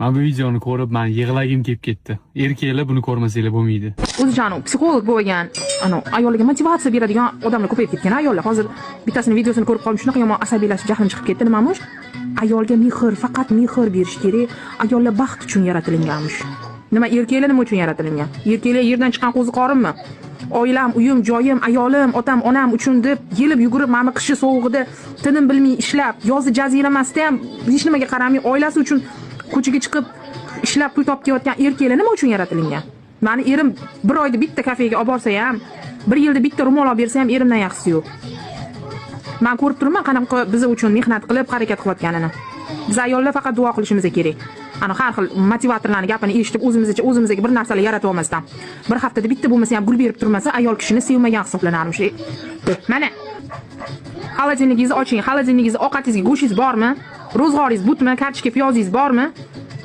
Men bu videoni ko'rib, men yig'lagim kelib ketdi. Erkaklar buni ko'rmasanglar bo'lmaydi. O'zijon psixolog bo'lgan, ayollarga motivatsiya beradigan odamlar ko'payib ketgan ayollar. Hozir bittasini videosini ko'rib qolib shunaqa yomon asabiylashib jahlim chiqib ketdi. Nimamish? Ayolga mehr, faqat mehr berish kerak. Ayollar baxt uchun yaratilganmish. Nima erkaklar nima uchun yaratilgan? Erkaklar yerdan chiqqan qo'ziqorinmi? Oilam, uyim, joyim, ayolim, otam, onam uchun deb yelib yugurib, mana qishi sovug'ida tinim bilmay ishlab, yozi jaziramasida ham hech nimaga qaramay oilasi uchun ko'chaga chiqib ishlab pul topib kelayotgan erkaklar nima uchun yaratilgan? Mani erim bir oyda bitta kafega olib borsa ham, bir yilda bitta ro'mol olib bersa ham erimdan yaxshisi yo'q. Men ko'rib turibman qanaqa biz uchun mehnat qilib harakat qilayotganini. Biz ayollar faqat duo qilishimiz kerak. Har xil motivatorlarning gapini eshitib o'zimizga bir narsalar yaratib olmasdan, bir haftada bitta bo'lmasa ham gul berib turmasa, ayol kishini sevmagan hisoblanarmish. Mana xolodilnigingizni oching, xolodilningizda ovqatingizga go'shingiz bormi? Ro'zg'oringiz butmi? Kartoshka piyozingiz bormi?